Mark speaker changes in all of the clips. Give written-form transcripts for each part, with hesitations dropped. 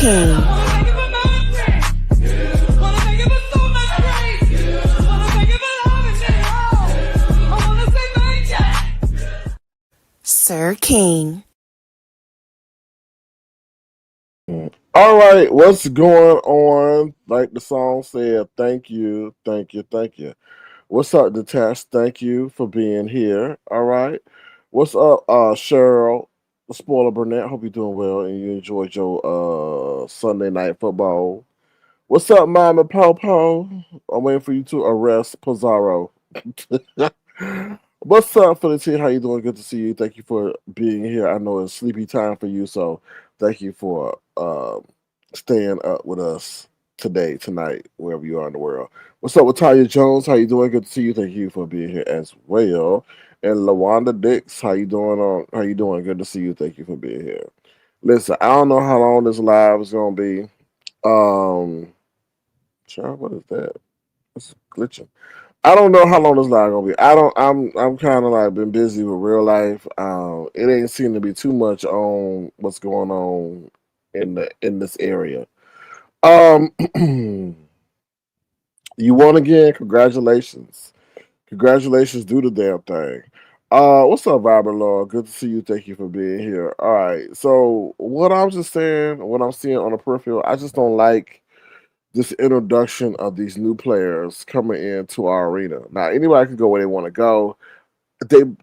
Speaker 1: King. Sir King.
Speaker 2: All right, what's going on? Like the song said, thank you, thank you, thank you. What's up, Detached? Thank you for being here. All right. What's up, Cheryl? Spoiler Burnett. Hope you're doing well and you enjoyed your Sunday night football. What's up, Mama Popo? I'm waiting for you to arrest Pizarro. What's up, Felicity? How you doing? Good to see you. Thank you for being here. I know it's sleepy time for you, so thank you for staying up with us today, tonight, wherever you are in the world. What's up with Tanya Jones? How you doing? Good to see you. Thank you for being here as well. And Lawanda Dix, how you doing? How you doing? Good to see you. Thank you for being here. Listen, I don't know how long this live is gonna be. Child, what is that? It's glitching. I don't know how long this live gonna be. I don't. I'm kind of like been busy with real life. It ain't seem to be too much on what's going on in this area. Um, you won again. Congratulations. Congratulations. Do the damn thing. What's up, Viber Law? Good to see you. Thank you for being here. All right. So what I'm just saying, what I'm seeing on the peripheral, I just don't like this introduction of these new players coming into our arena. Now anybody can go where they want to go.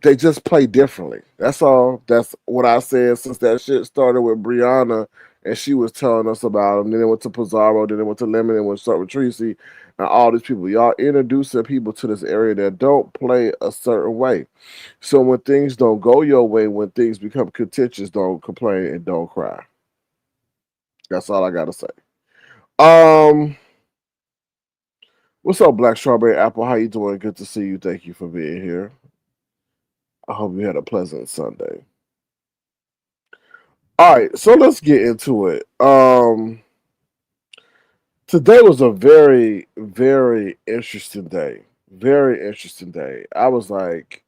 Speaker 2: They just play differently. That's all. That's what I said since that shit started with Brianna and she was telling us about them. Then it went to Pizarro, then it went to Lemon, and went to start with Tracy and all these people. Y'all introducing people to this area that don't play a certain way. So when things don't go your way, when things become contentious, don't complain and don't cry. That's all I gotta say. Um, what's up, Black Strawberry Apple? How you doing? Good to see you. Thank you for being here. I hope you had a pleasant Sunday. All right, so let's get into it. Today was a very, very interesting day. Very interesting day. I was like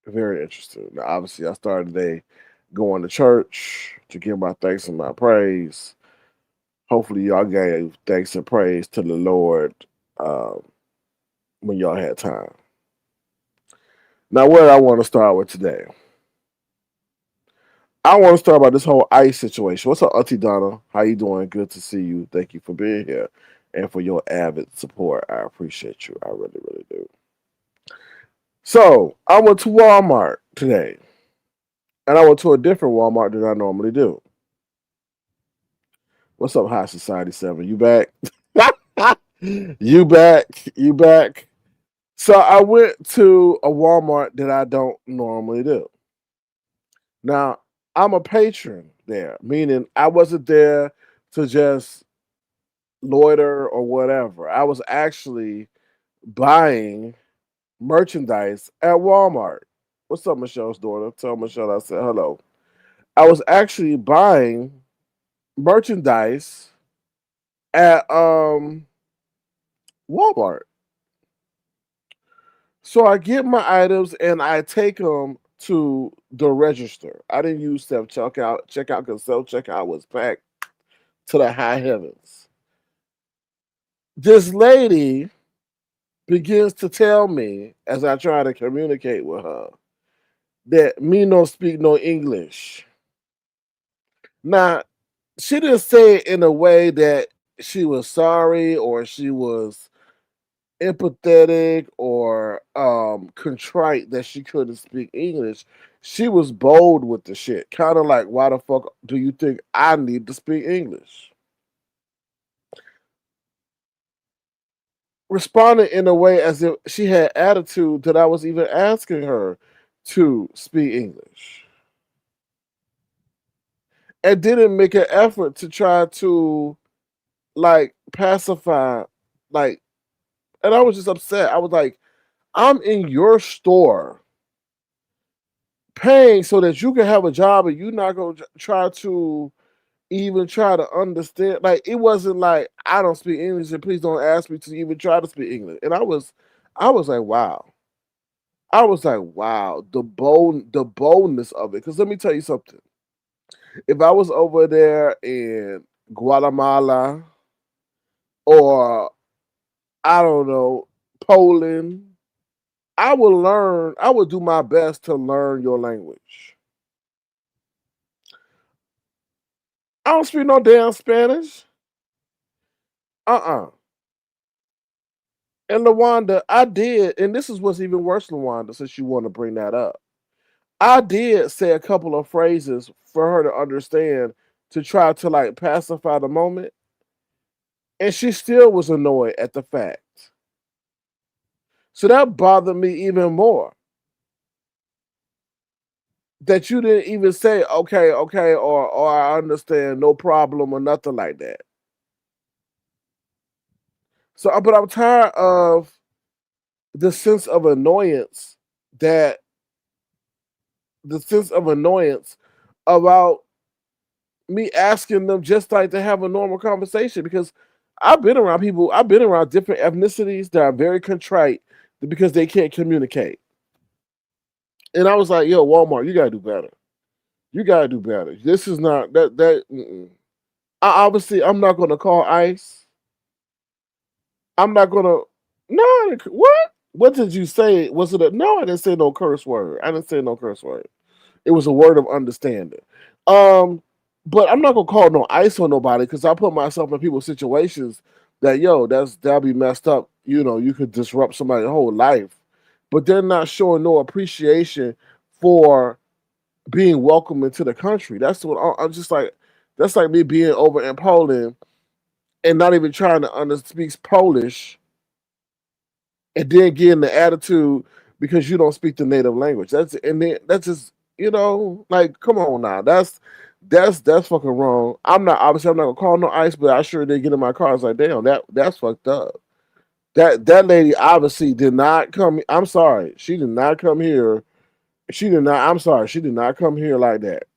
Speaker 2: very interested. Now, obviously, I started the day going to church to give my thanks and my praise. Hopefully, y'all gave thanks and praise to the Lord um, when y'all had time. Now, where I want to start with today, I want to start about this whole ICE situation. What's up, Auntie Donna? How you doing? Good to see you. Thank you for being here and for your avid support. I appreciate you. I really, really do. So I went to Walmart today, and I went to a different Walmart than I normally do. What's up, High Society 7? You back? You back? You back? So I went to a Walmart that I don't normally do. Now, I'm a patron there, meaning I wasn't there to just loiter or whatever. I was actually buying merchandise at Walmart. What's up, Michelle's daughter? Tell Michelle I said hello. I was actually buying merchandise at Walmart. So I get my items and I take them to the register. I didn't use self checkout. Checkout because self checkout was packed to the high heavens. This lady begins to tell me as I try to communicate with her that me no speak no English. Now, she didn't say it in a way that she was sorry or she was empathetic or contrite that she couldn't speak English. She was bold with the shit. Kind of like, why the fuck do you think I need to speak English? Responded in a way as if she had attitude that I was even asking her to speak English. And didn't make an effort to try to like pacify, like, and I was just upset. I was like, I'm in your store paying so that you can have a job and you're not going to try to even try to understand. Like, it wasn't like, I don't speak English and please don't ask me to even try to speak English. And I was like, wow. I was like, wow, the boldness of it. Because let me tell you something. If I was over there and Guatemala, or I don't know, Poland, I will do my best to learn your language. I don't speak no damn Spanish. Uh-uh. And Lawanda, I did, and this is what's even worse, Lawanda, since you want to bring that up. I did say a couple of phrases for her to understand to try to like pacify the moment, and she still was annoyed at the fact. So that bothered me even more that you didn't even say okay, okay, or I understand, no problem, or nothing like that. So, but I'm tired of the sense of annoyance that the sense of annoyance about me asking them just like to have a normal conversation because I've been around people, I've been around different ethnicities that are very contrite because they can't communicate. And I was like, yo, Walmart, you gotta do better. You gotta do better. This is not that. Obviously, I'm not gonna call ICE. I'm not gonna. No, what? What did you say? Was it a no? I didn't say no curse word. I didn't say no curse word. It was a word of understanding. Um, but I'm not gonna call no ice on nobody because I put myself in people's situations that that'll be messed up. You know, you could disrupt somebody's whole life, but they're not showing no appreciation for being welcome into the country. That's what I'm just like. That's like me being over in Poland and not even trying to speak Polish, and then getting the attitude because you don't speak the native language. That's just like come on now. That's fucking wrong. I'm not gonna call no ice, but I sure did get in my car. I was like, damn, that's fucked up. That lady obviously did not come. I'm sorry, she did not come here. She did not. I'm sorry, she did not come here like that.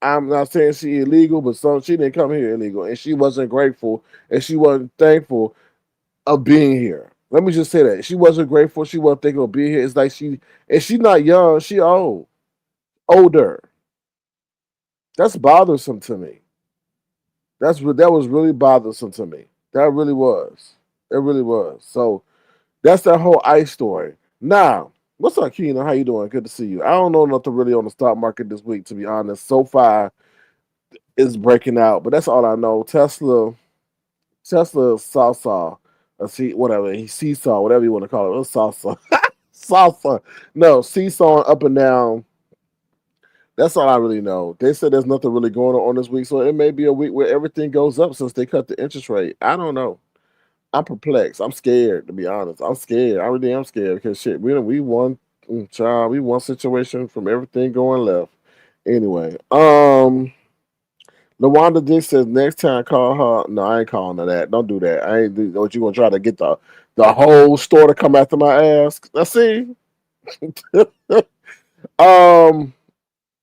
Speaker 2: I'm not saying she illegal, but she didn't come here illegal, and she wasn't grateful, and she wasn't thankful of being here. Let me just say that she wasn't grateful. She wasn't thinking of being here. It's like she's not young. She older. That's bothersome to me. That was really bothersome to me. That really was. It really was. So that's that whole ice story. Now, what's up, Keenan? How you doing? Good to see you. I don't know nothing really on the stock market this week, to be honest. So far, it's breaking out, but that's all I know. Tesla salsa, whatever he seesaw, whatever you want to call it. It was salsa, salsa. No, seesawing up and down. That's all I really know. They said there's nothing really going on this week, so it may be a week where everything goes up since they cut the interest rate. I don't know. I'm perplexed. I'm scared, to be honest. I'm scared. I really am scared because shit, we won, child, we won situation from everything going left. Anyway, Lawanda Dick says next time call her. No, I ain't calling her that. Don't do that. I ain't do what you gonna try to get the whole store to come after my ass. I see. um,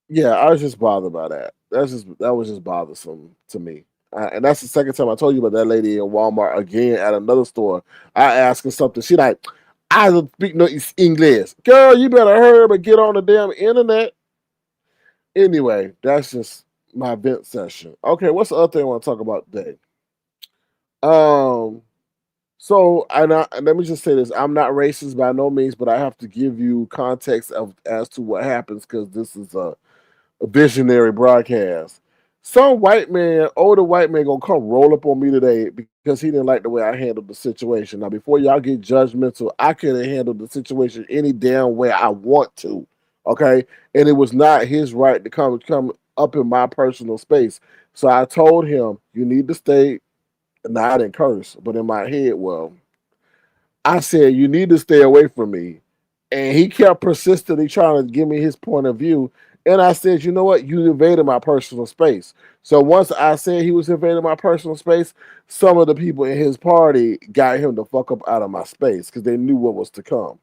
Speaker 2: yeah, I was just bothered by that. That was just bothersome to me. And that's the second time I told you about that lady in Walmart again at another store. I asked her something. She like, I don't speak no English. Girl, you better hurry but get on the damn internet. Anyway, that's just my vent session. Okay, what's the other thing I want to talk about today? Um, and let me just say this: I'm not racist by no means, but I have to give you context of as to what happens because this is a visionary broadcast. Some white man, older white man, gonna come roll up on me today because he didn't like the way I handled the situation. Now, before y'all get judgmental, I could have handled the situation any damn way I want to. Okay, and it was not his right to come up in my personal space. So I told him, you need to stay. Now I didn't curse, but in my head, well, I said, you need to stay away from me. And he kept persistently trying to give me his point of view. And I said, you know what? You invaded my personal space. So once I said he was invading my personal space, some of the people in his party got him to fuck up out of my space because they knew what was to come.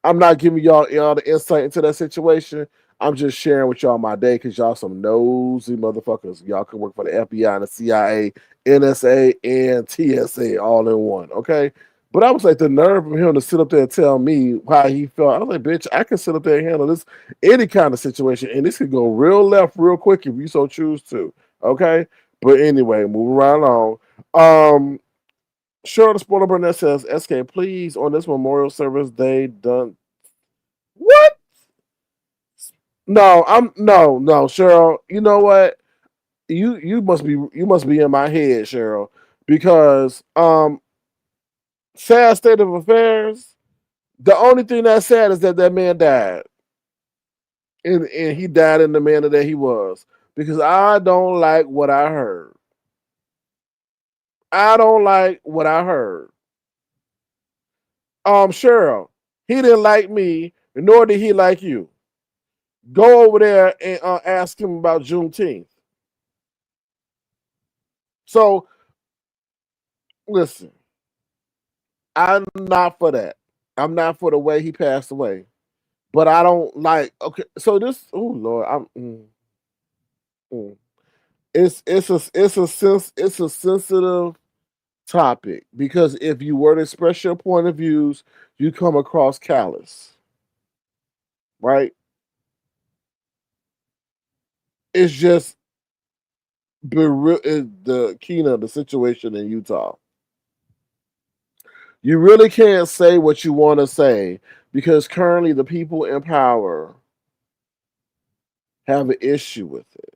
Speaker 2: I'm not giving y'all the insight into that situation. I'm just sharing with y'all my day because y'all some nosy motherfuckers. Y'all can work for the FBI and the CIA, NSA, and TSA all in one. Okay. But I was like, the nerve of him to sit up there and tell me how he felt. I was like, bitch, I can sit up there and handle this any kind of situation, and this could go real left real quick if you so choose to. Okay. But anyway, moving right along. Um, Cheryl the Spoiler Burnett says, SK, please, on this memorial service, they done what? No, no, Cheryl. You know what? You must be in my head, Cheryl, because sad state of affairs. The only thing that's sad is that that man died, and he died in the manner that he was. Because I don't like what I heard. I don't like what I heard. Cheryl, he didn't like me, nor did he like you. Go over there and ask him about Juneteenth. So listen, I'm not for that. I'm not for the way he passed away. But I don't like. Okay, so this. Oh Lord, mm. It's a sensitive topic because if you were to express your point of views, you come across callous, right? It's just the Kena, the situation in Utah. You really can't say what you want to say because currently the people in power have an issue with it.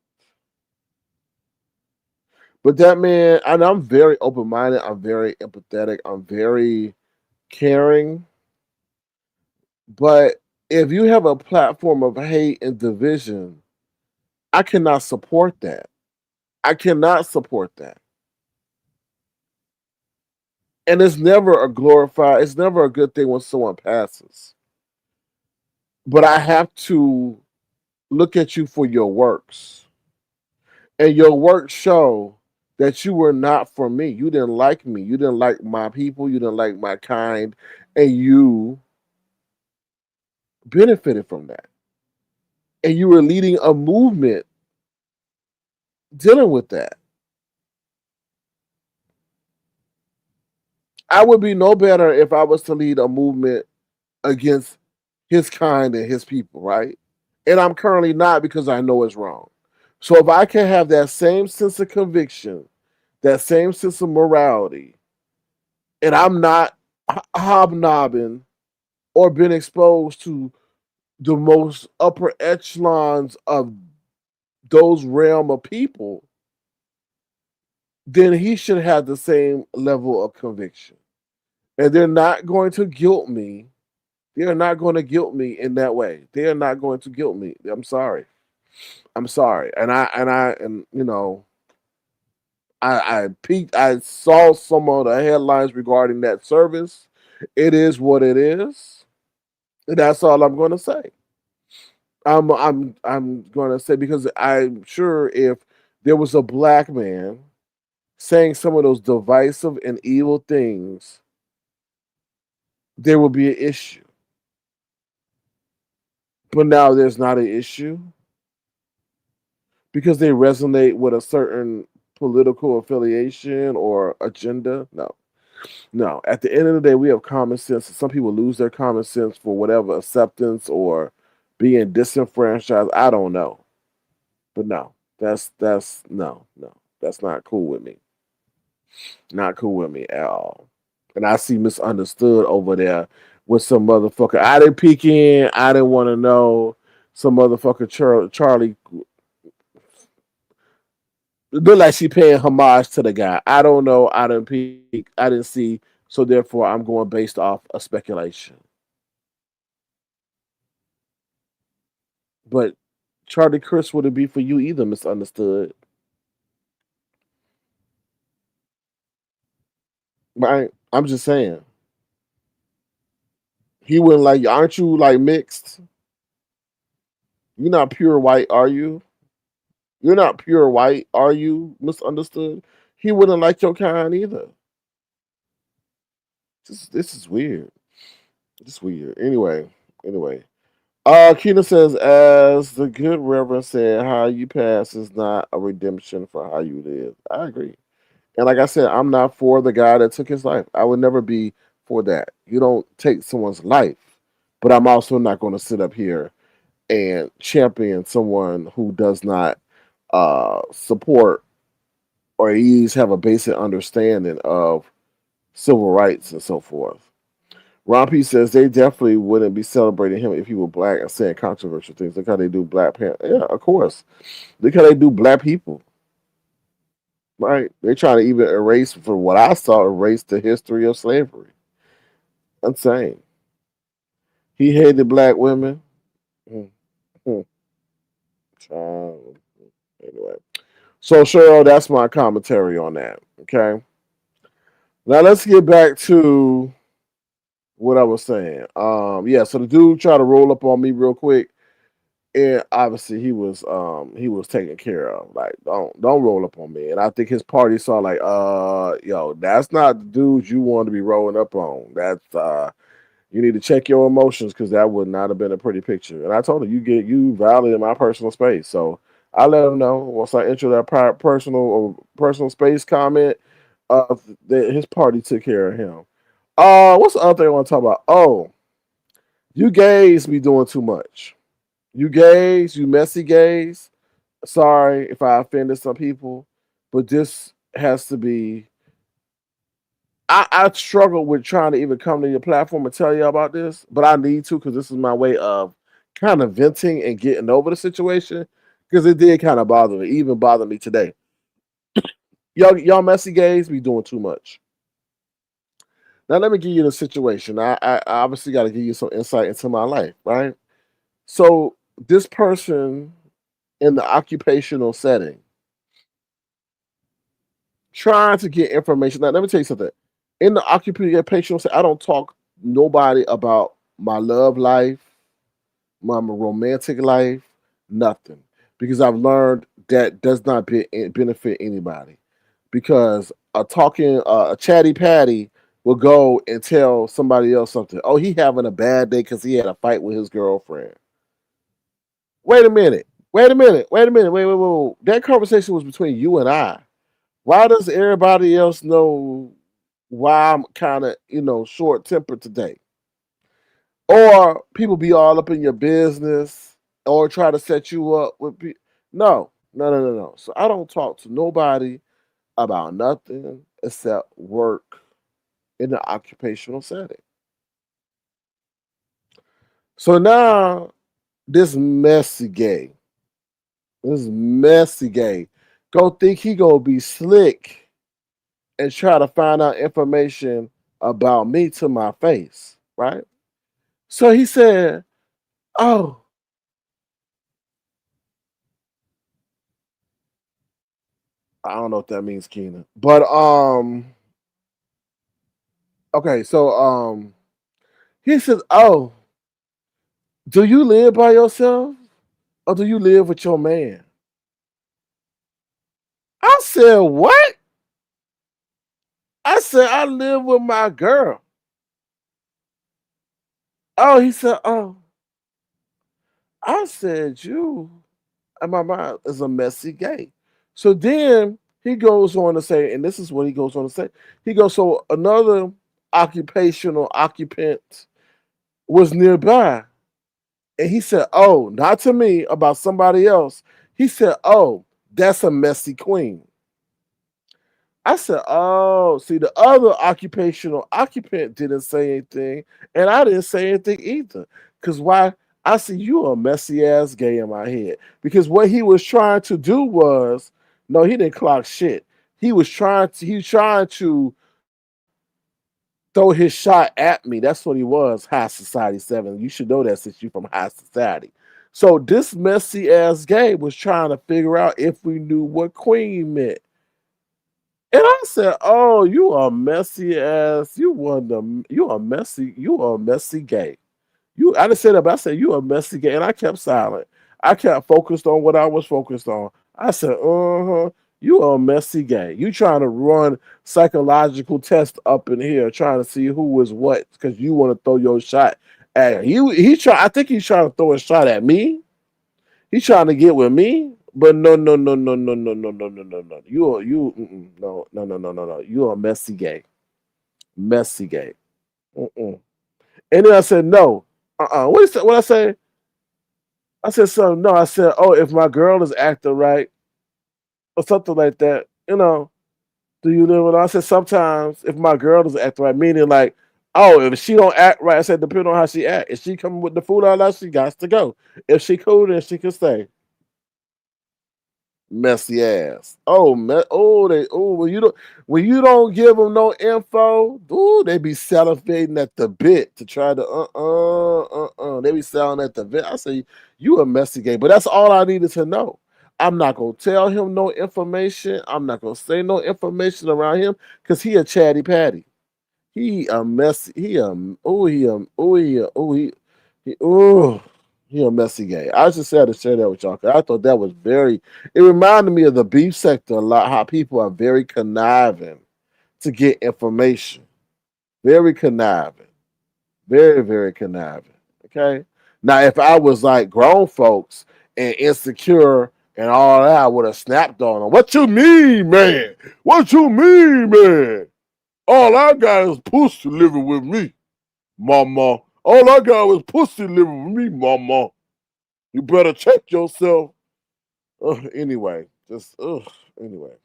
Speaker 2: But that man, and I'm very open minded, I'm very empathetic, I'm very caring. But if you have a platform of hate and division, I cannot support that. I cannot support that. And it's never a good thing when someone passes. But I have to look at you for your works. And your works show that you were not for me. You didn't like me. You didn't like my people. You didn't like my kind. And you benefited from that. And you were leading a movement dealing with that. I would be no better if I was to lead a movement against his kind and his people, right? And I'm currently not because I know it's wrong. So if I can have that same sense of conviction, that same sense of morality, and I'm not hobnobbing or been exposed to the most upper echelons of those realm of people, then he should have the same level of conviction. And they're not going to guilt me. They are not going to guilt me in that way. They are not going to guilt me. I'm sorry. I'm sorry. And you know, I peeked. I saw some of the headlines regarding that service. It is what it is. And that's all I'm going to say. I'm going to say because I'm sure if there was a black man saying some of those divisive and evil things, there will be an issue. But now there's not an issue because they resonate with a certain political affiliation or agenda. No, no. At the end of the day, we have common sense. Some people lose their common sense for whatever acceptance or being disenfranchised. I don't know, but no, that's no, that's not cool with me. Not cool with me at all. And I see misunderstood over there with some motherfucker. I didn't peek in. I didn't want to know. Some motherfucker Charlie look like she paying homage to the guy. I don't know. I didn't peek. I didn't see. So therefore, I'm going based off a speculation. But Charlie Chris would it be for you either? Misunderstood. Right? I'm just saying. He wouldn't like. Aren't you like mixed? You're not pure white, are you? You're not pure white, are you? Misunderstood. He wouldn't like your kind either. This is weird. This is weird. Anyway. Keena says, as the good Reverend said, how you pass is not a redemption for how you live. I agree. And like I said, I'm not for the guy that took his life. I would never be for that. You don't take someone's life. But I'm also not going to sit up here and champion someone who does not support or at least have a basic understanding of civil rights and so forth. Ron P says they definitely wouldn't be celebrating him if he were black and saying controversial things. Look how they do Black Panther. Yeah, of course. Look how they do black people. Right? They try to even erase, for what I saw, erase the history of slavery. Insane. He hated black women. Hmm, hmm, Child. Anyway. So Cheryl, that's my commentary on that. Okay. Now let's get back to what I was saying. Yeah, so the dude tried to roll up on me real quick. And obviously he was taken care of. Like, don't roll up on me. And I think his party saw like, yo, that's not the dude you want to be rolling up on. That's you need to check your emotions because that would not have been a pretty picture. And I told him, you violated my personal space. So I let him know once I entered that personal space comment, that his party took care of him. What's the other thing I want to talk about? Oh, you gays be doing too much. You gays, you messy gays. Sorry if I offended some people, but this has to be. I struggle with trying to even come to your platform and tell you about this, but I need to because this is my way of kind of venting and getting over the situation because it did kind of bother me, even bother me today. Y'all messy gays be doing too much. Now let me give you the situation. I obviously got to give you some insight into my life, right? So this person in the occupational setting trying to get information. Now, let me tell you something. In the occupational setting, I don't talk nobody about my love life, my romantic life, nothing, because I've learned that does not benefit anybody. Because a chatty patty will go and tell somebody else something. Oh, he having a bad day because he had a fight with his girlfriend. Wait a minute. Wait a minute. Wait a minute. Wait. That conversation was between you and I. Why does everybody else know why I'm kind of, short tempered today? Or people be all up in your business or try to set you up with people. No. So I don't talk to nobody about nothing except work in the occupational setting. So now this messy gay, go think he gonna be slick and try to find out information about me to my face, right? So he said, "Oh, I don't know what that means, Keena, but okay." So he says, "Oh, do you live by yourself or do you live with your man?" I said, "What?" I said, "I live with my girl." Oh, he said, "Oh." I said, "You." And my mind is a messy gay. So then he goes on to say, and this is what he goes on to say. He goes, so another occupational occupant was nearby. And he said, "Oh, not to me, about somebody else." He said, "Oh, that's a messy queen." I said, "Oh, see, the other occupational occupant didn't say anything, and I didn't say anything either. Because why? I see you a messy ass gay in my head. Because what he was trying to do was, no, he didn't clock shit. He was trying to throw his shot at me. That's what he was. High Society 7. You should know that since you from High Society. So this messy ass gay was trying to figure out if we knew what queen meant. And I said, "Oh, you a messy ass. You a messy gay. You." I didn't say that, but I said you a messy gay, and I kept silent. I kept focused on what I was focused on. I said, "Uh-huh, you a messy gay. You trying to run psychological test up in here, trying to see who is what, because you want to throw your shot at you." I think he's trying to throw a shot at me. He's trying to get with me, but no. No. You are messy gay, messy gay. Mm-mm. And then I said no. What is that? What I say? I said so. No, I said, "Oh, if my girl is acting right or something like that." You know, do you live with? I said sometimes if my girl doesn't act right, meaning like, oh, if she don't act right, I said depending on how she act. If she coming with the food all that, she got to go. If she cool, then she can stay. Messy ass. Oh, when you don't give them no info, ooh, they be salivating at the bit to try to They be selling at the bit. I say you a messy gay, but that's all I needed to know. I'm not gonna tell him no information. I'm not gonna say no information around him because he a chatty patty. He a messy. He a oh he a oh he a oh he oh he a messy guy. I just had to share that with y'all. 'Cause I thought that was very. It reminded me of the beef sector a lot. How people are very conniving to get information. Very conniving. Very very conniving. Okay. Now if I was like grown folks and insecure and all that, I would have snapped on them. What you mean, man? What you mean, man? All I got is pussy living with me, mama. All I got was pussy living with me, mama. You better check yourself. Anyway, anyway.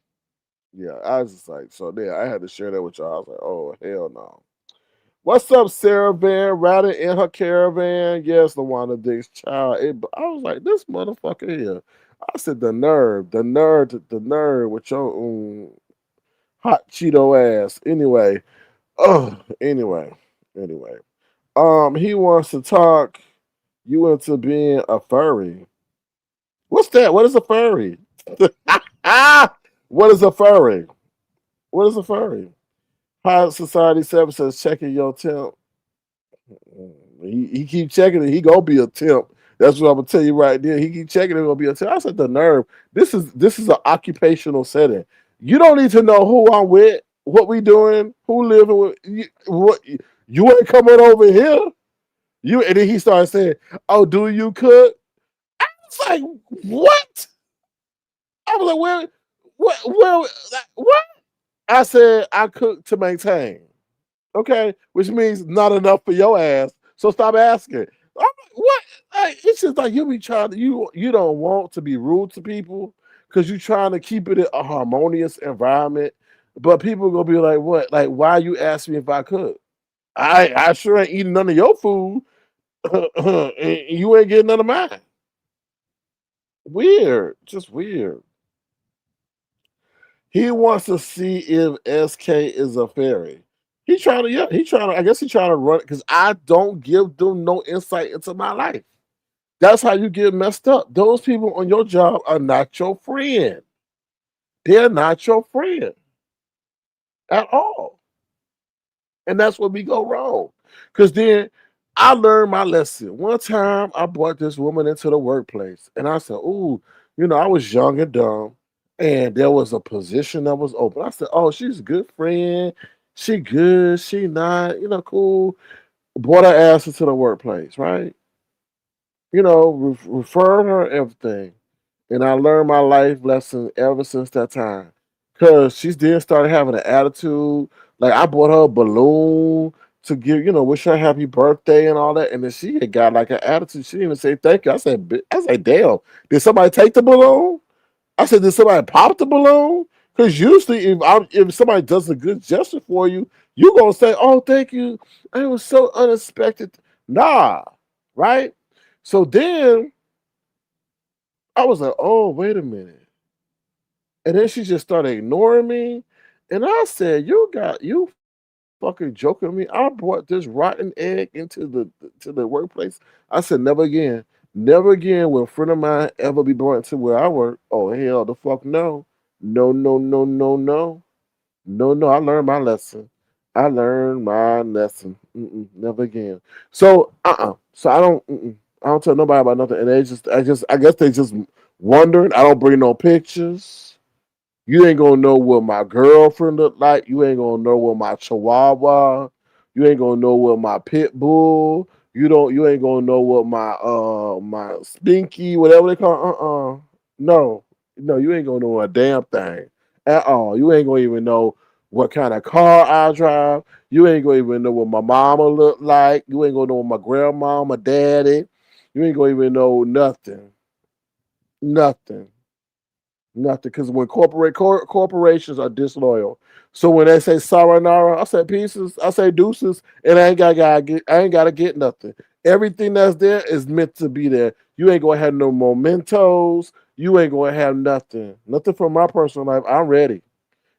Speaker 2: Yeah, I was just like, so there, I had to share that with y'all. I was like, oh, hell no. What's up, Sarah Van? Riding in her caravan? Yes, Lawana Dick's child. I was like, this motherfucker here. I said, the nerve with your hot Cheeto ass. Anyway, anyway. He wants to talk you into being a furry. What's that? What is a furry? What is a furry? What is a furry? High Society 7 says checking your temp. He keep checking it. He gonna be a temp. That's what I'm gonna tell you right there. He keep checking it. Gonna be a temp. I said the nerve. This is an occupational setting. You don't need to know who I'm with, what we doing, who living with. You ain't coming over here. You and then he started saying, "Oh, do you cook?" It's like what? I was like, what? I said I cook to maintain. Okay, which means not enough for your ass. So stop asking. I'm like, what? Like, it's just like you be trying to you don't want to be rude to people because you're trying to keep it a harmonious environment. But people gonna be like, what? Like, why you ask me if I cook? I sure ain't eating none of your food. And you ain't getting none of mine. Weird, just weird. He wants to see if SK is a fairy. He trying to, yeah, he trying to. I guess he trying to run it because I don't give them no insight into my life. That's how you get messed up. Those people on your job are not your friend. They're not your friend at all. And that's where we go wrong. Because then I learned my lesson. One time I brought this woman into the workplace and I said, ooh, I was young and dumb and there was a position that was open. I said, oh, she's a good friend. She good. She not, cool. Brought her ass into the workplace, right? Referred her everything. And I learned my life lesson ever since that time. Cause she then started having an attitude. Like I bought her a balloon to give, wish her happy birthday and all that. And then she had got like an attitude. She didn't even say thank you. I said, damn, did somebody take the balloon? I said, did somebody pop the balloon? Because usually if somebody does a good gesture for you, you gonna say, oh, thank you. It was so unexpected. Nah, right? So then I was like, oh, wait a minute. And then she just started ignoring me. And I said, you fucking joking me. I brought this rotten egg into the workplace. I said, never again. Never again will a friend of mine ever be brought into where I work. Oh hell the fuck no. No, no, no, no, no. No, no. I learned my lesson. I learned my lesson. Never again. So So I don't tell nobody about nothing. And I guess they just wondering. I don't bring no pictures. You ain't gonna know what my girlfriend look like. You ain't gonna know what my chihuahua. You ain't gonna know what my pit bull. You ain't gonna know what my spinky, whatever they call No. No, you ain't gonna know a damn thing at all. You ain't gonna even know what kind of car I drive. You ain't gonna even know what my mama look like. You ain't gonna know what my grandma, my daddy. You ain't gonna even know nothing. Nothing. Nothing, because when corporations are disloyal. So when they say sayonara, I say pieces, I say deuces, and I ain't gotta get nothing. Everything that's there is meant to be there. You ain't gonna have no mementos. You ain't gonna have nothing. Nothing from my personal life. I'm ready.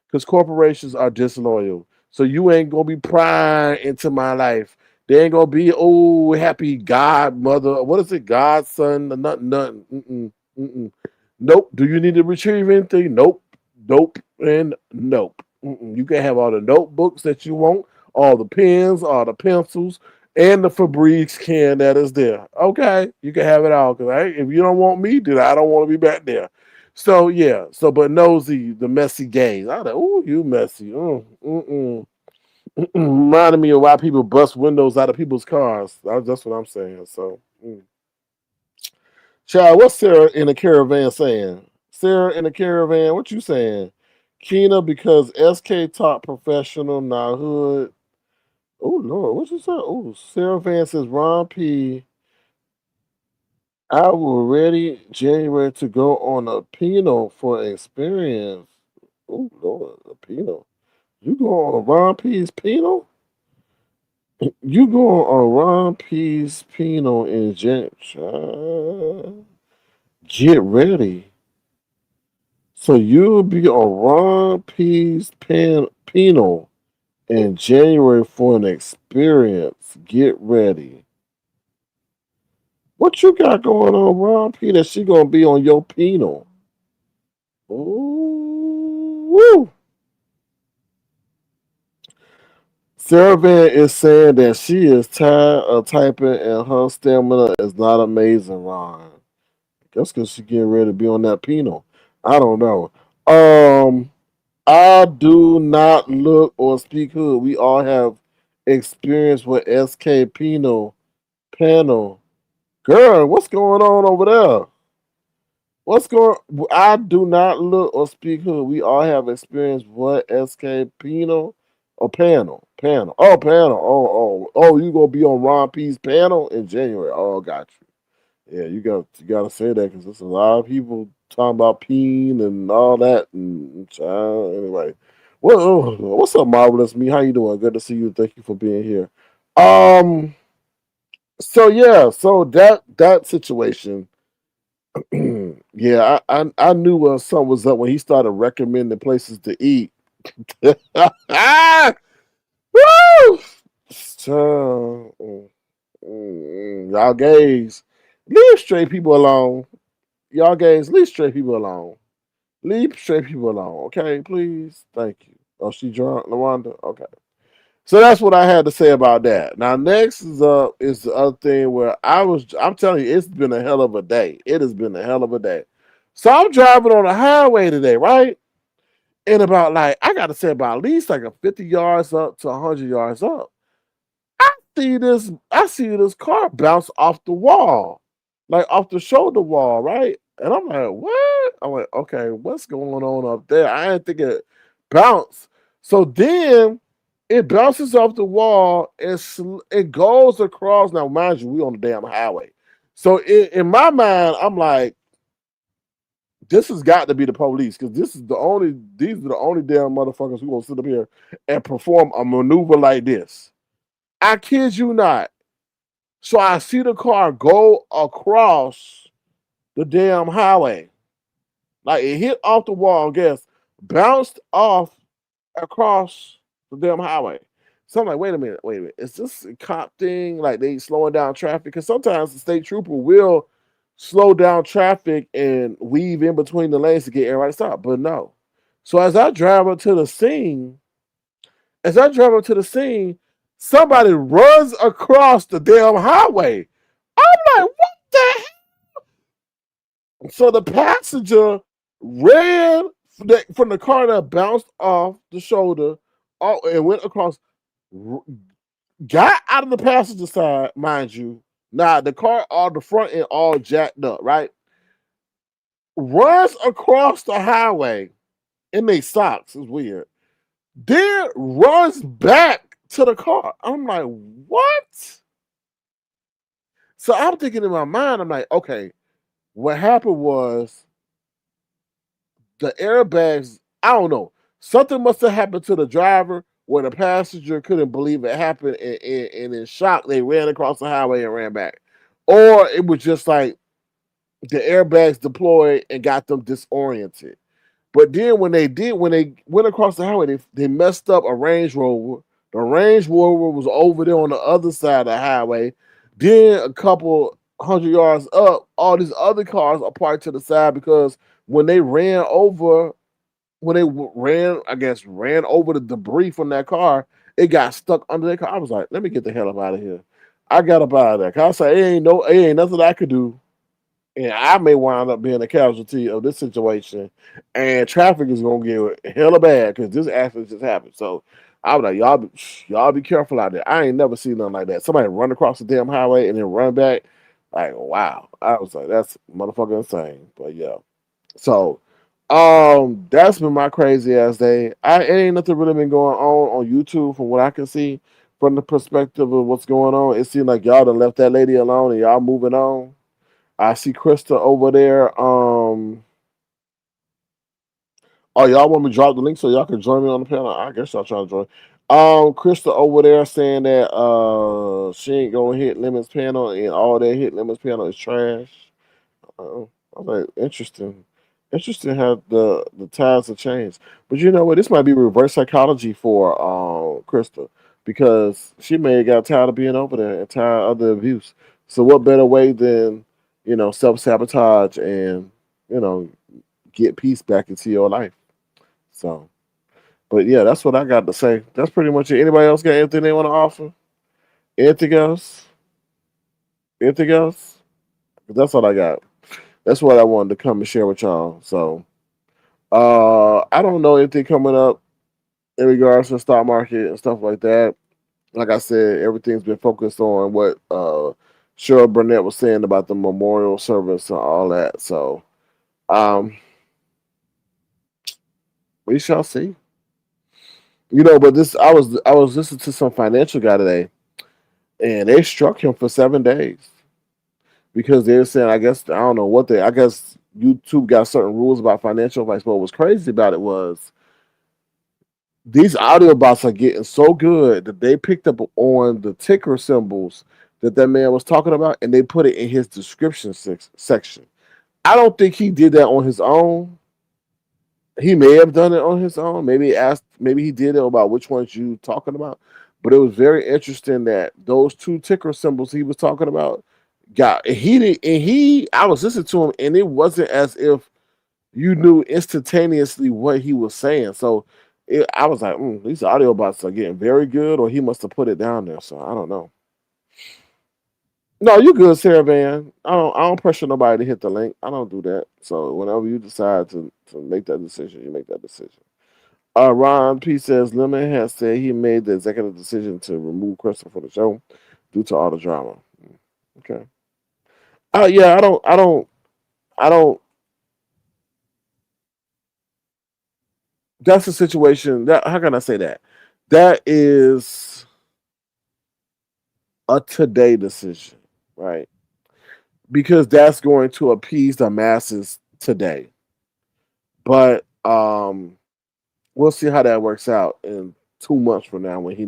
Speaker 2: Because corporations are disloyal. So you ain't gonna be prying into my life. They ain't gonna be happy godmother. What is it, godson? Nothing. Nope. Do you need to retrieve anything? Nope. Nope. And nope. You can have all the notebooks that you want, all the pens, all the pencils, and the Febreze can that is there. Okay, you can have it all. Cause if you don't want me, then I don't want to be back there. So yeah. So but nosy, the messy gays. I like, oh, you messy. Reminded me of why people bust windows out of people's cars. That's what I'm saying. So. Child, what's Sarah in the caravan saying? Sarah in the caravan, what you saying? Keena because SK top professional, now hood. Oh Lord, what you say? Oh, Sarah Van says Ron P. I will ready January to go on a Pinot for experience. Oh Lord, a Pinot. You go on Ron P's Pinot? You go on Ron P's Pinot in January. Get ready. So you'll be on Ron P's Penal in January for an experience. Get ready. What you got going on, Ron P? That she gonna be on your penal? Ooh, woo. Sarah Van is saying that she is tired of typing and her stamina is not amazing, Ron. That's because she getting ready to be on that penal. I don't know. Um, I do not look or speak hood. We all have experience with SK Pino panel. Girl, what's going on over there? What's going? I do not look or speak hood. We all have experience with SK Pino or panel. Oh, panel. Oh. You gonna be on Ron P's panel in January? Oh, got you. Yeah, you gotta say that because there's a lot of people talking about peen and all that and child. Anyway, what's up, marvelous me? How you doing? Good to see you. Thank you for being here. Um, so yeah, so that situation, yeah, I knew something was up when he started recommending places to eat. Ah, woo! So, y'all gays, leave straight people alone. Y'all gays, leave straight people alone. Leave straight people alone, okay? Please. Thank you. Oh, she drunk, Lawanda? Okay. So that's what I had to say about that. Now, next is the other thing where I'm telling you, it's been a hell of a day. It has been a hell of a day. So I'm driving on the highway today, right? And about like, I got to say about at least like a 50 yards up to 100 yards up. I see this car bounce off the wall, like off the shoulder wall, right? And I'm like, what? I went, okay, what's going on up there? I didn't think it bounced. So then it bounces off the wall and it goes across. Now, mind you, we on the damn highway. So in my mind, I'm like, this has got to be the police because these are the only damn motherfuckers who gonna sit up here and perform a maneuver like this. I kid you not. So I see the car go across the damn highway. Like it hit off the wall, I guess, bounced off across the damn highway. So I'm like, wait a minute. Is this a cop thing? Like they slowing down traffic? Because sometimes the state trooper will slow down traffic and weave in between the lanes to get everybody to stop. But no. So as I drive up to the scene, somebody runs across the damn highway. I'm like, what the hell? So the passenger ran from the car that bounced off the shoulder and went across, got out of the passenger side, mind you. Now, the car, all the front end, all jacked up, right? Runs across the highway in their socks. It's weird. Then runs back to the car. I'm like, what? So I'm thinking in my mind, I'm like, okay, what happened was the airbags, I don't know. Something must have happened to the driver where the passenger couldn't believe it happened, and in shock they ran across the highway and ran back. Or it was just like the airbags deployed and got them disoriented. But then when they went across the highway, they messed up a Range Rover. The Range Rover was over there on the other side of the highway. Then a couple hundred yards up, all these other cars are parked to the side because when they ran over, when they ran, I guess, ran over the debris from that car, it got stuck under their car. I was like, let me get the hell up out of here. I got up out of there. Cause I said, it ain't nothing I could do, and I may wind up being a casualty of this situation, and traffic is gonna get hella bad because this accident just happened. So I was like, y'all be careful out there. I ain't never seen nothing like that. Somebody run across the damn highway and then run back. Like, wow. I was like, that's motherfucking insane. But yeah. So that's been my crazy ass day. I ain't nothing really been going on YouTube from what I can see from the perspective of what's going on. It seems like y'all done left that lady alone and y'all moving on. I see Krista over there. Oh, y'all want me to drop the link so y'all can join me on the panel? I guess y'all trying to join. Krista over there saying that she ain't gonna hit Lemon's panel and all that hit Lemon's panel is trash. Uh, I was like, interesting. Interesting how the tides have changed. But you know what? This might be reverse psychology for Krista because she may have got tired of being over there and tired of the abuse. So what better way than self sabotage and you know get peace back into your life? So, but yeah, that's what I got to say. That's pretty much it. Anybody else got anything they want to offer? Anything else? Anything else? 'Cause that's all I got. That's what I wanted to come and share with y'all. So, I don't know anything coming up in regards to the stock market and stuff like that. Like I said, everything's been focused on what Cheryl Burnett was saying about the memorial service and all that. So, um, we shall see. But this I was listening to some financial guy today, and they struck him for 7 days because they're saying, I guess I don't know what I guess YouTube got certain rules about financial advice. But what was crazy about it was these audio bots are getting so good that they picked up on the ticker symbols that man was talking about, and they put it in his description section. I don't think he did that on his own. He may have done it on his own. Maybe he did it about which ones you talking about. But it was very interesting that those two ticker symbols he was talking about got he did, and he I was listening to him, and it wasn't as if you knew instantaneously what he was saying. So I was like, these audio bots are getting very good, or he must have put it down there. So I don't know. No, you good, Sarah Van. I don't pressure nobody to hit the link. I don't do that. So whenever you decide to make that decision, you make that decision. Ron P says Lemon has said he made the executive decision to remove Crystal from the show due to all the drama. Okay. Yeah, I don't. That's a situation. That how can I say that? That is a today decision, right? Because that's going to appease the masses today. But we'll see how that works out in 2 months from now when he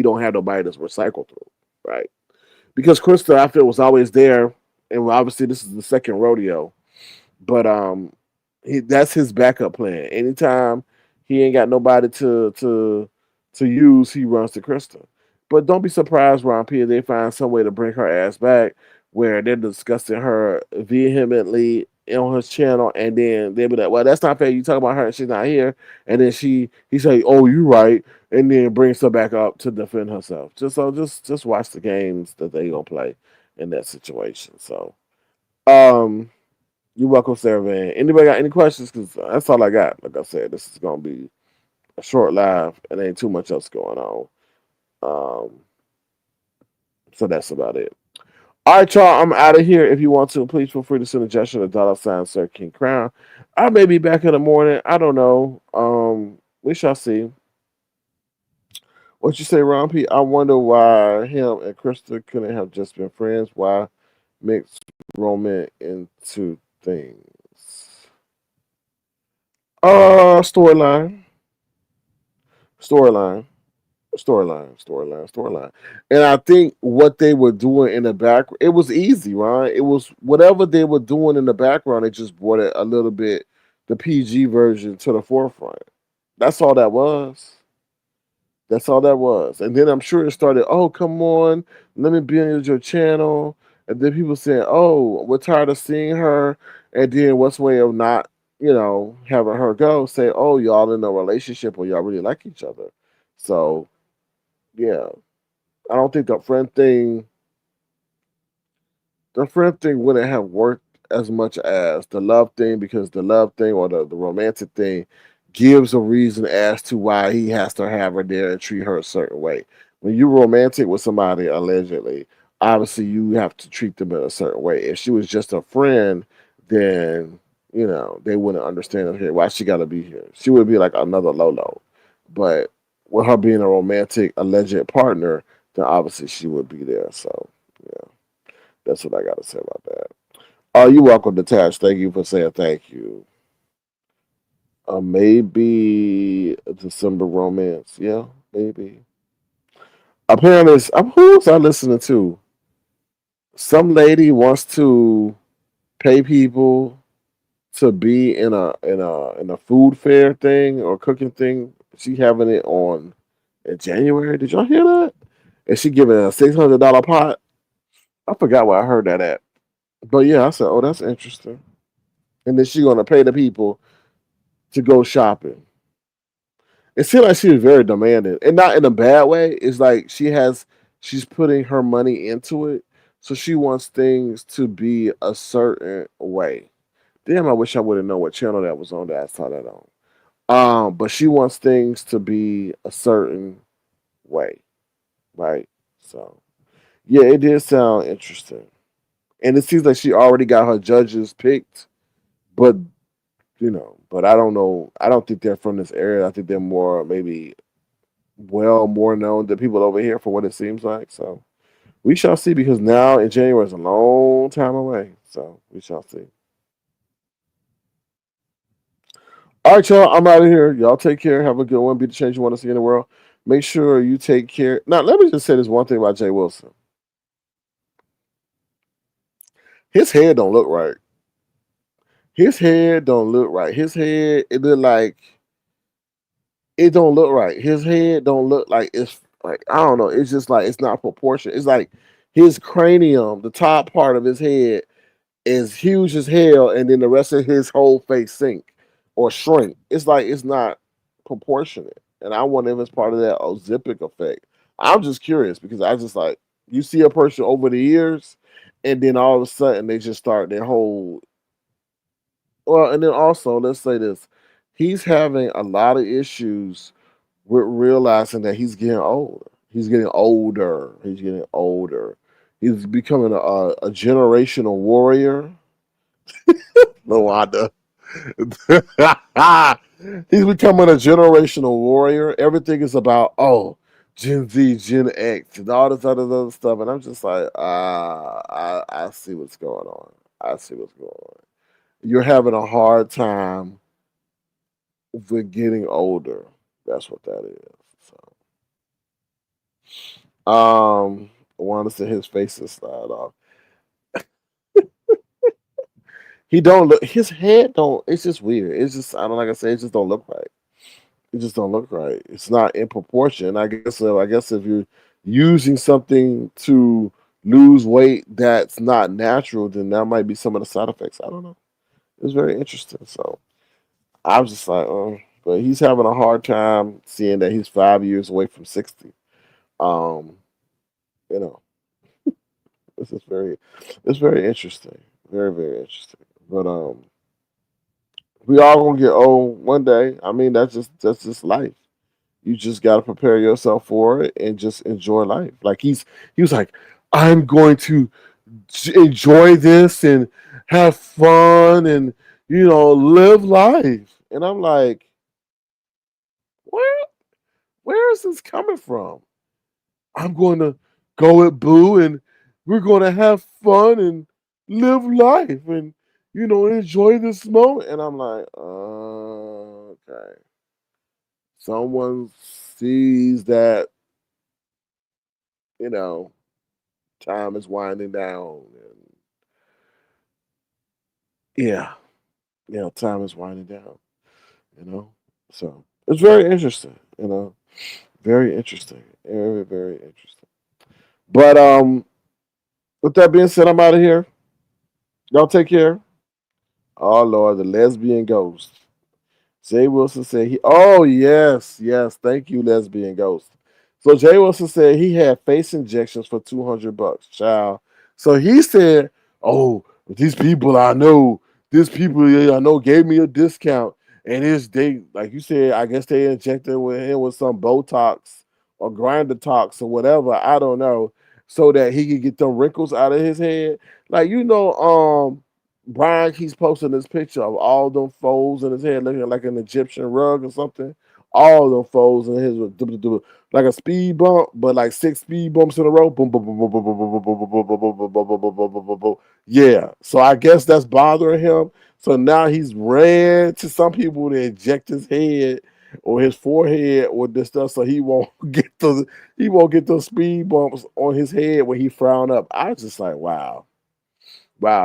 Speaker 2: don't have nobody that's recycled through, right? Because Krista, I feel, was always there, and obviously this is the second rodeo. But that's his backup plan. Anytime he ain't got nobody to use, he runs to Krista. But don't be surprised, Ron P, if they find some way to bring her ass back where they're discussing her vehemently on his channel, and then they'll be like, "Well, that's not fair. You talk about her and she's not here," and then he say, "Oh, you right," and then brings her back up to defend herself. Just watch the games that they gonna play in that situation. So, um. You're welcome, Sarah Van. Anybody got any questions? Because that's all I got. Like I said, this is going to be a short live and ain't too much else going on. Um, so that's about it. All right, y'all. I'm out of here. If you want to, please feel free to send a gesture to $ Sir King Crown. I may be back in the morning. I don't know. We shall see. What you say, Ron P? I wonder why him and Krista couldn't have just been friends. Why mix Roman into things? Storyline, storyline, storyline. And I think what they were doing in the back, it was easy, right? It was whatever they were doing in the background. It just brought it a little bit the PG version to the forefront. That's all that was. That's all that was. And then I'm sure it started, oh, come on, let me be on your channel. And then people saying, oh, we're tired of seeing her. And then what's way of not, having her go, say, oh, y'all in a relationship or y'all really like each other. So, yeah, I don't think the friend thing wouldn't have worked as much as the love thing because the love thing or the romantic thing gives a reason as to why he has to have her there and treat her a certain way. When you're romantic with somebody, allegedly, obviously you have to treat them in a certain way. If she was just a friend, then they wouldn't understand okay, why she got to be here. She would be like another Lolo, but with her being a romantic alleged partner, then obviously she would be there. So yeah. That's what I got to say about that. Oh, you welcome, Detached. Thank you for saying thank you. Maybe December Romance. Yeah, maybe. Apparently, who was I listening to? Some lady wants to pay people to be in a food fair thing or cooking thing. She having it on in January. Did y'all hear that? And she giving a $600 pot. I forgot where I heard that at. But yeah, I said, oh, that's interesting. And then she gonna pay the people to go shopping. It seemed like she was very demanding, and not in a bad way. It's like she's putting her money into it, so she wants things to be a certain way. Damn, I wish I would have known what channel that was on that I saw that on. But she wants things to be a certain way, right? So yeah, it did sound interesting, and it seems like she already got her judges picked, but but I don't know. I don't think they're from this area. I think they're more maybe more known than people over here for what it seems like. So we shall see because now in January is a long time away. So we shall see. All right, y'all. I'm out of here. Y'all take care. Have a good one. Be the change you want to see in the world. Make sure you take care. Now, let me just say this one thing about Jay Wilson. His head don't look right. His head don't look right. His head, it look like it don't look right. His head don't look like it's like I don't know. It's just like it's not proportionate. It's like his cranium, the top part of his head, is huge as hell, and then the rest of his whole face sink or shrink. It's like it's not proportionate, and I wonder if it's part of that Ozempic effect. I'm just curious because I just like you see a person over the years, and then all of a sudden they just start their whole well, and then also let's say this, he's having a lot of issues with realizing that he's getting older. He's getting older. He's getting older. He's becoming a generational warrior. No wonder. He's becoming a generational warrior. Everything is about Gen Z, Gen X, and all this other stuff. And I'm just like, I see what's going on. I see what's going on. You're having a hard time with getting older. That's what that is. So, I want to see his face and slide off. He don't look. His head don't. It's just weird. It's just I don't like I say. It just don't look right. It just don't look right. It's not in proportion. I guess. I guess if you're using something to lose weight that's not natural, then that might be some of the side effects. I don't know. It's very interesting. So I was just like, oh. But he's having a hard time seeing that he's 5 years away from 60. Um, you know, this is it's very interesting. Very, very interesting. But we all gonna get old one day. I mean, that's just life. You just gotta prepare yourself for it and just enjoy life. Like he was like, I'm going to enjoy this and have fun and live life. And I'm like, where where is this coming from? I'm going to go with Boo and we're going to have fun and live life and enjoy this moment. And I'm like, Okay. Someone sees that, you know, time is winding down. And yeah, yeah, time is winding down, you know? So it's very interesting, very interesting. Very, very interesting. But with that being said, I'm out of here. Y'all take care. Oh Lord, the lesbian ghost. Jay Wilson said he. Oh yes, yes. Thank you, lesbian ghost. So Jay Wilson said he had face injections for $200, child. So he said, "Oh, these people I know, these people I know gave me a discount, and it's they like you said. I guess they injected him with some Botox or grinder tox or whatever. I don't know, so that he could get the wrinkles out of his head. Like Brian keeps posting this picture of all them folds in his head looking like an Egyptian rug or something. All them folds in his like a speed bump, but like six speed bumps in a row. Boom, boom, boom, boom, boom, boom, boom, boom, boom, boom, boom, boom, boom, boom, boom, boom, boom, boom, boom. Yeah. So I guess that's bothering him. So now he's ran to some people to inject his head or his forehead with this stuff so he won't get those speed bumps on his head when he frown up. I was just like, wow,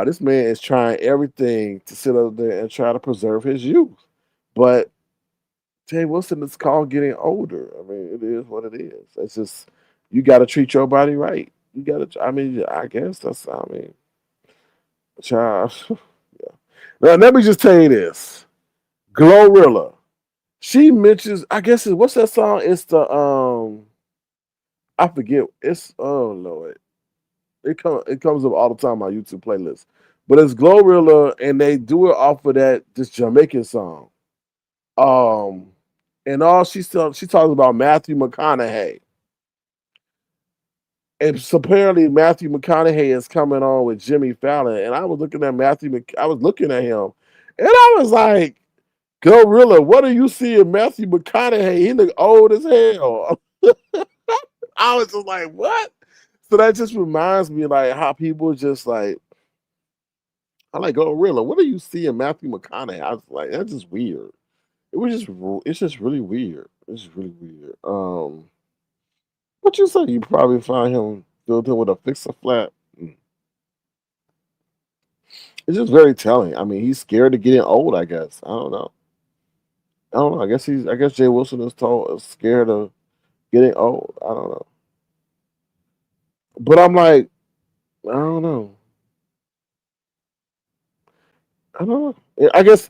Speaker 2: this man is trying everything to sit up there and try to preserve his youth. But Jay Wilson is called getting older. I mean, it is what it is. It's just you got to treat your body right. You got to. I mean, I guess that's. I mean, child. Yeah. Now let me just tell you this: Glorilla. She mentions. I guess what's that song? It's the I forget. It's oh Lord. It comes up all the time on my YouTube playlist. But it's Glorilla, and they do it off of this Jamaican song. Um, and all she talks about Matthew McConaughey, and so apparently Matthew McConaughey is coming on with Jimmy Fallon, and I was looking at I was looking at him, and I was like, Glorilla, what do you see in Matthew McConaughey? He look old as hell. I was just like, what? So that just reminds me like how people just like I like Glorilla. What do you see in Matthew McConaughey? I was like, that's just weird. It's just really weird. It's just really weird. What you say? You probably find him filled in with a fixer flat. It's just very telling. I mean, he's scared of getting old. I guess. I don't know. I don't know. I guess Jay Wilson is scared of getting old. I don't know. But I'm like, I don't know. I don't know. I guess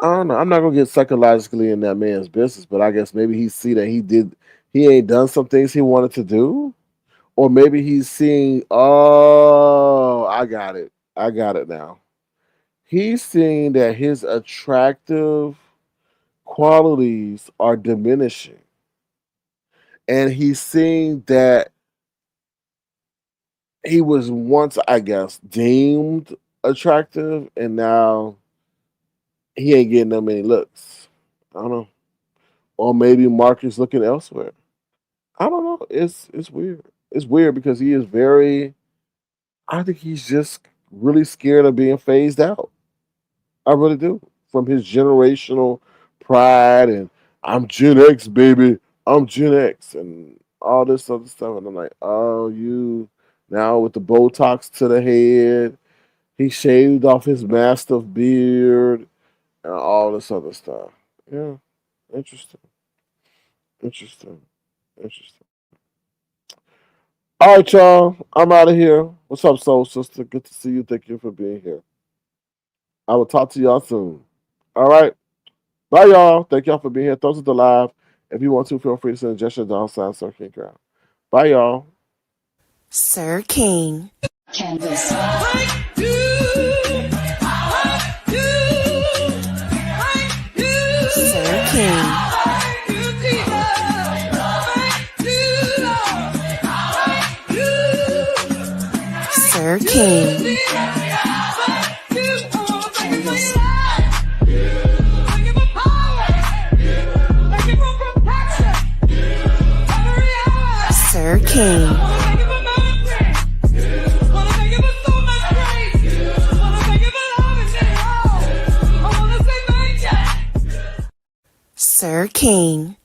Speaker 2: I don't know. I'm not gonna get psychologically in that man's business, but I guess maybe he see that he ain't done some things he wanted to do, or maybe he's seeing. Oh, I got it. I got it now. He's seeing that his attractive qualities are diminishing, and he's seeing that he was once, I guess, deemed attractive, and now he ain't getting that many looks. I don't know. Or maybe Mark is looking elsewhere. I don't know. It's weird. It's weird because he is very. I think he's just really scared of being phased out. I really do. From his generational pride and I'm Gen X, baby. I'm Gen X and all this other stuff. And I'm like, oh, you now with the Botox to the head. He shaved off his mastiff beard and all this other stuff. Yeah, interesting. Interesting. Interesting. All right, y'all. I'm out of here. What's up, soul sister? Good to see you. Thank you for being here. I will talk to y'all soon. All right. Bye, y'all. Thank y'all for being here. Those are the live. If you want to, feel free to send a gesture down sign Sir King Crown. Bye, y'all.
Speaker 1: Sir King. Canvas. Sir King. Sir King. Sir King. Sir King.